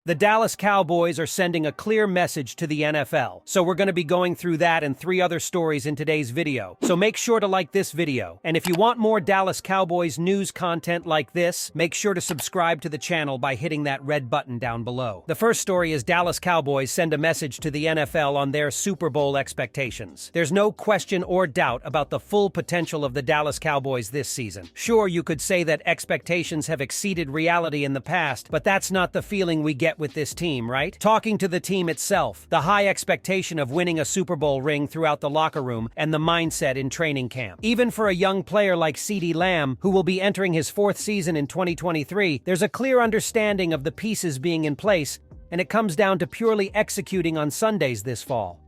The Dallas Cowboys are sending a clear message to the NFL, so we're going to be going through that and 3 other stories in today's video. So make sure to like this video, and if you want more Dallas Cowboys news content like this, make sure to subscribe to the channel by hitting that red button down below. The first story is Dallas Cowboys send a message to the NFL on their Super Bowl expectations. There's no question or doubt about the full potential of the Dallas Cowboys this season. Sure, you could say that expectations have exceeded reality in the past, but that's not the feeling we get with this team, right? Talking to the team itself, the high expectation of winning a Super Bowl ring throughout the locker room, and the mindset in training camp. Even for a young player like CeeDee Lamb, who will be entering his 4th season in 2023, there's a clear understanding of the pieces being in place, and it comes down to purely executing on Sundays this fall.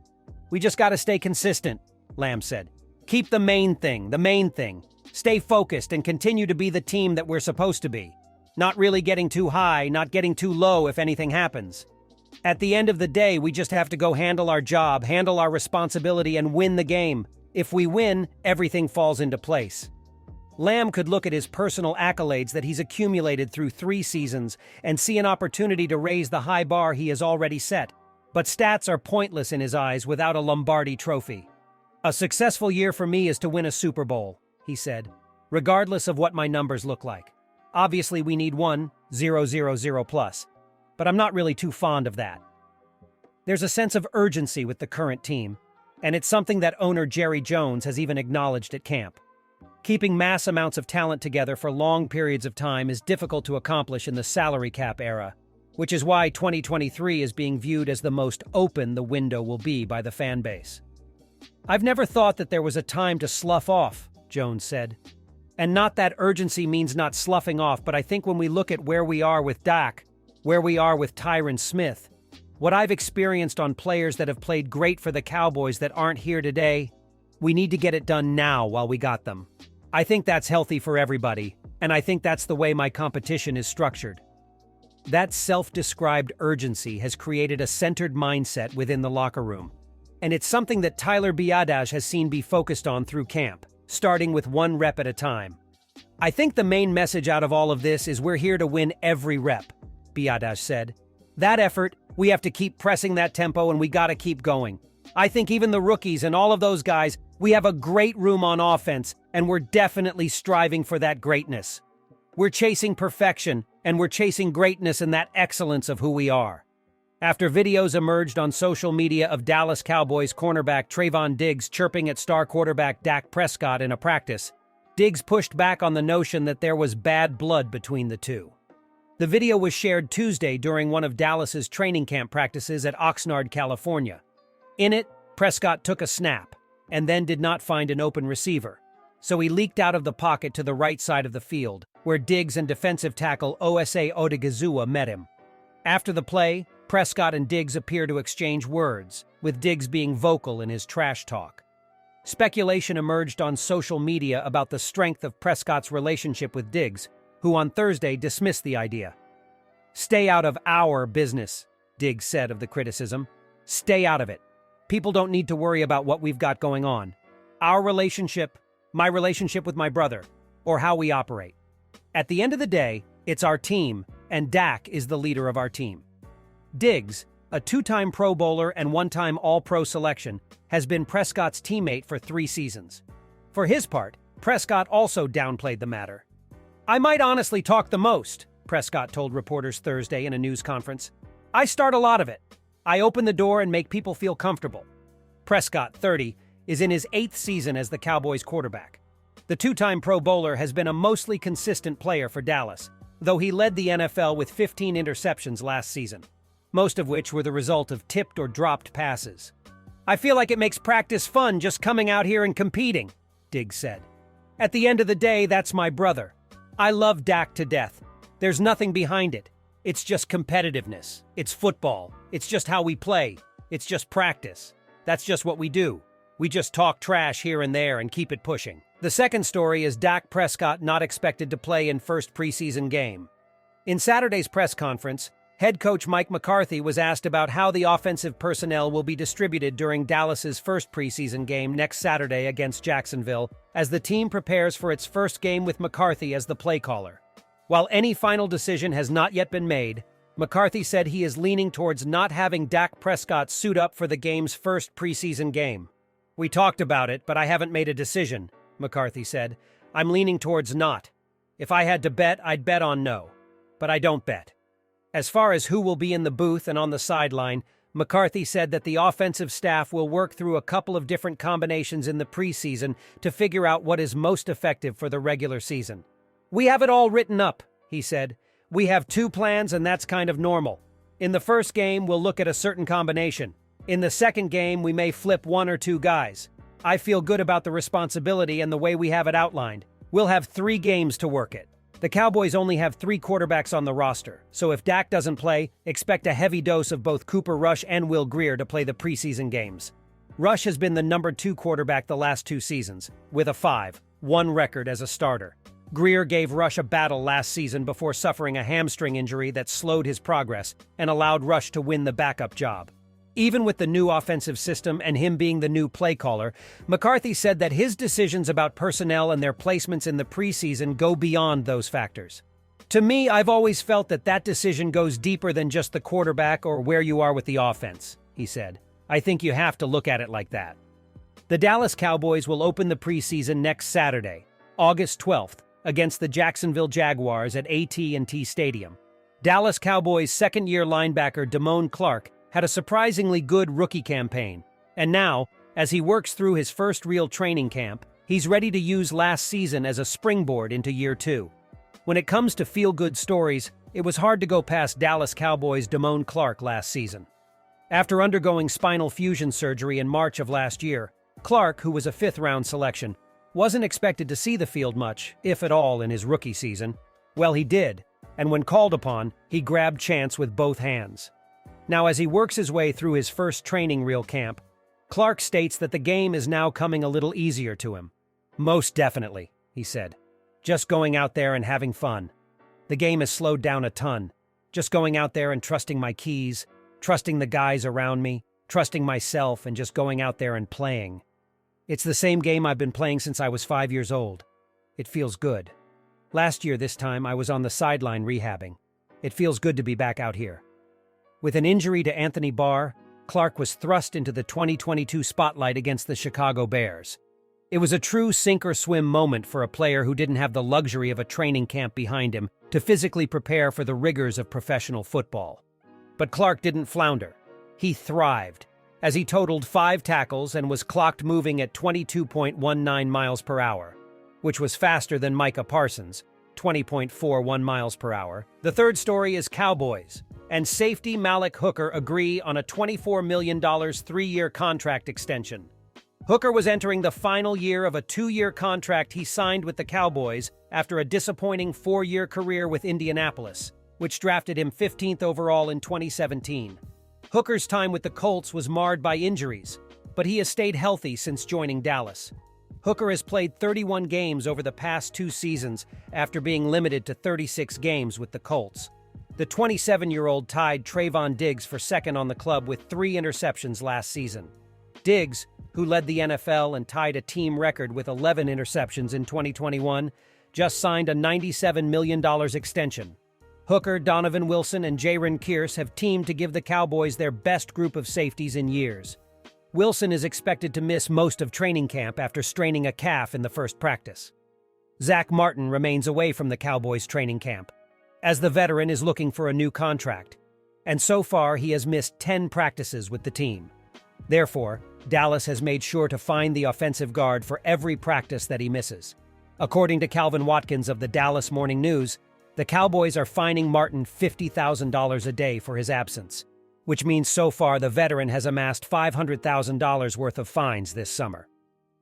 "We just gotta stay consistent," Lamb said. "Keep the main thing. Stay focused and continue to be the team that we're supposed to be. Not really getting too high, not getting too low if anything happens. At the end of the day, we just have to go handle our job, handle our responsibility, and win the game. If we win, everything falls into place." Lamb could look at his personal accolades that he's accumulated through 3 seasons and see an opportunity to raise the high bar he has already set. But stats are pointless in his eyes without a Lombardi trophy. "A successful year for me is to win a Super Bowl," he said, "regardless of what my numbers look like. Obviously, we need 1,000 plus, but I'm not really too fond of that." There's a sense of urgency with the current team, and it's something that owner Jerry Jones has even acknowledged at camp. Keeping mass amounts of talent together for long periods of time is difficult to accomplish in the salary cap era, which is why 2023 is being viewed as the most open the window will be by the fan base. "I've never thought that there was a time to slough off," Jones said. "And not that urgency means not sloughing off, but I think when we look at where we are with Dak, where we are with Tyron Smith, what I've experienced on players that have played great for the Cowboys that aren't here today, we need to get it done now while we got them. I think that's healthy for everybody, and I think that's the way my competition is structured." That self-described urgency has created a centered mindset within the locker room, and it's something that Tyler Biadasz has seen be focused on through camp, starting with 1 rep at a time. "I think the main message out of all of this is we're here to win every rep," Biadasz said. "That effort, we have to keep pressing that tempo and we gotta keep going. I think even the rookies and all of those guys, we have a great room on offense and we're definitely striving for that greatness. We're chasing perfection and we're chasing greatness and that excellence of who we are." After videos emerged on social media of Dallas Cowboys cornerback Trayvon Diggs chirping at star quarterback Dak Prescott in a practice, Diggs pushed back on the notion that there was bad blood between the two. The video was shared Tuesday during one of Dallas's training camp practices at Oxnard, California. In it, Prescott took a snap and then did not find an open receiver, so he leaked out of the pocket to the right side of the field, where Diggs and defensive tackle Osa Odighizuwa met him. After the play, Prescott and Diggs appear to exchange words, with Diggs being vocal in his trash talk. Speculation emerged on social media about the strength of Prescott's relationship with Diggs, who on Thursday dismissed the idea. "Stay out of our business," Diggs said of the criticism. "Stay out of it. People don't need to worry about what we've got going on. Our relationship, my relationship with my brother, or how we operate. At the end of the day, it's our team, and Dak is the leader of our team." Diggs, a 2-time Pro Bowler and 1-time All-Pro selection, has been Prescott's teammate for 3 seasons. For his part, Prescott also downplayed the matter. "I might honestly talk the most," Prescott told reporters Thursday in a news conference. "I start a lot of it. I open the door and make people feel comfortable." Prescott, 30, is in his 8th season as the Cowboys quarterback. The 2-time Pro Bowler has been a mostly consistent player for Dallas, though he led the NFL with 15 interceptions last season, most of which were the result of tipped or dropped passes. "I feel like it makes practice fun just coming out here and competing," Diggs said. "At the end of the day, that's my brother. I love Dak to death. There's nothing behind it. It's just competitiveness. It's football. It's just how we play. It's just practice. That's just what we do. We just talk trash here and there and keep it pushing." The second story is Dak Prescott not expected to play in first preseason game. In Saturday's press conference, head coach Mike McCarthy was asked about how the offensive personnel will be distributed during Dallas's first preseason game next Saturday against Jacksonville, as the team prepares for its first game with McCarthy as the play caller. While any final decision has not yet been made, McCarthy said he is leaning towards not having Dak Prescott suit up for the game's first preseason game. "We talked about it, but I haven't made a decision," McCarthy said. "I'm leaning towards not. If I had to bet, I'd bet on no. But I don't bet." As far as who will be in the booth and on the sideline, McCarthy said that the offensive staff will work through a couple of different combinations in the preseason to figure out what is most effective for the regular season. "We have it all written up," he said. "We have 2 plans, and that's kind of normal. In the first game, we'll look at a certain combination. In the second game, we may flip 1 or 2 guys. I feel good about the responsibility and the way we have it outlined. We'll have 3 games to work it." The Cowboys only have 3 quarterbacks on the roster, so if Dak doesn't play, expect a heavy dose of both Cooper Rush and Will Grier to play the preseason games. Rush has been the number 2 quarterback the last 2 seasons, with a 5-1 record as a starter. Grier gave Rush a battle last season before suffering a hamstring injury that slowed his progress and allowed Rush to win the backup job. Even with the new offensive system and him being the new play caller, McCarthy said that his decisions about personnel and their placements in the preseason go beyond those factors. "To me, I've always felt that that decision goes deeper than just the quarterback or where you are with the offense," he said. "I think you have to look at it like that." The Dallas Cowboys will open the preseason next Saturday, August 12th, against the Jacksonville Jaguars at AT&T Stadium. Dallas Cowboys second-year linebacker Damone Clark had a surprisingly good rookie campaign, and now, as he works through his first real training camp, he's ready to use last season as a springboard into year 2. When it comes to feel-good stories, it was hard to go past Dallas Cowboys' Damone Clark last season. After undergoing spinal fusion surgery in March of last year, Clark, who was a 5th-round selection, wasn't expected to see the field much, if at all, in his rookie season. Well, he did, and when called upon, he grabbed chance with both hands. Now, as he works his way through his first training reel camp, Clark states that the game is now coming a little easier to him. "Most definitely," he said. "Just going out there and having fun. The game has slowed down a ton. Just going out there and trusting my keys, trusting the guys around me, trusting myself, and just going out there and playing. It's the same game I've been playing since I was 5 years old. It feels good. Last year this time, I was on the sideline rehabbing. It feels good to be back out here." With an injury to Anthony Barr, Clark was thrust into the 2022 spotlight against the Chicago Bears. It was a true sink-or-swim moment for a player who didn't have the luxury of a training camp behind him to physically prepare for the rigors of professional football. But Clark didn't flounder. He thrived, as he totaled 5 tackles and was clocked moving at 22.19 miles per hour, which was faster than Micah Parsons, 20.41 miles per hour. The third story is Cowboys and safety Malik Hooker agree on a $24 million 3-year contract extension. Hooker was entering the final year of a 2-year contract he signed with the Cowboys after a disappointing 4-year career with Indianapolis, which drafted him 15th overall in 2017. Hooker's time with the Colts was marred by injuries, but he has stayed healthy since joining Dallas. Hooker has played 31 games over the past 2 seasons after being limited to 36 games with the Colts. The 27-year-old tied Trayvon Diggs for second on the club with 3 interceptions last season. Diggs, who led the NFL and tied a team record with 11 interceptions in 2021, just signed a $97 million extension. Hooker, Donovan Wilson, and Jaron Kearse have teamed to give the Cowboys their best group of safeties in years. Wilson is expected to miss most of training camp after straining a calf in the first practice. Zach Martin remains away from the Cowboys' training camp, as the veteran is looking for a new contract, and so far he has missed 10 practices with the team. Therefore, Dallas has made sure to find the offensive guard for every practice that he misses. According to Calvin Watkins of the Dallas Morning News, the Cowboys are fining Martin $50,000 a day for his absence, which means so far the veteran has amassed $500,000 worth of fines this summer.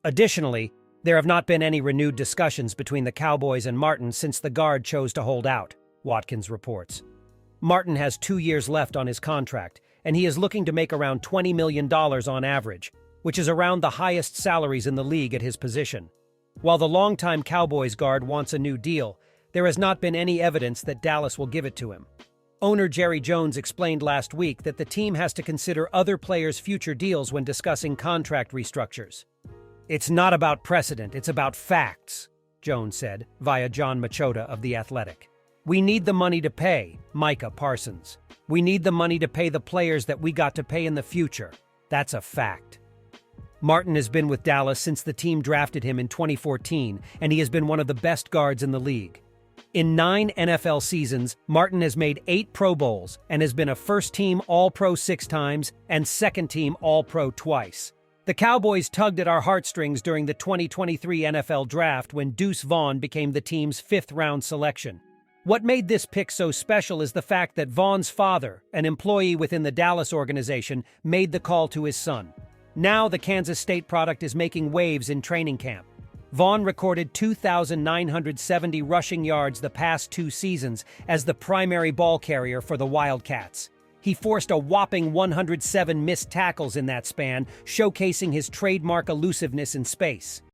Additionally, there have not been any renewed discussions between the Cowboys and Martin since the guard chose to hold out, Watkins reports. Martin has 2 years left on his contract, and he is looking to make around $20 million on average, which is around the highest salaries in the league at his position. While the longtime Cowboys guard wants a new deal, there has not been any evidence that Dallas will give it to him. Owner Jerry Jones explained last week that the team has to consider other players' future deals when discussing contract restructures. "It's not about precedent, it's about facts," Jones said, via John Machota of The Athletic. We need the money to pay, Micah Parsons. We need the money to pay the players that we got to pay in the future. That's a fact. Martin has been with Dallas since the team drafted him in 2014, and he has been one of the best guards in the league. In 9 NFL seasons, Martin has made 8 Pro Bowls and has been a first-team All-Pro 6 times and second-team All-Pro twice. The Cowboys tugged at our heartstrings during the 2023 NFL Draft when Deuce Vaughn became the team's 5th-round selection. What made this pick so special is the fact that Vaughn's father, an employee within the Dallas organization, made the call to his son. Now the Kansas State product is making waves in training camp. Vaughn recorded 2,970 rushing yards the past 2 seasons as the primary ball carrier for the Wildcats. He forced a whopping 107 missed tackles in that span, showcasing his trademark elusiveness in space.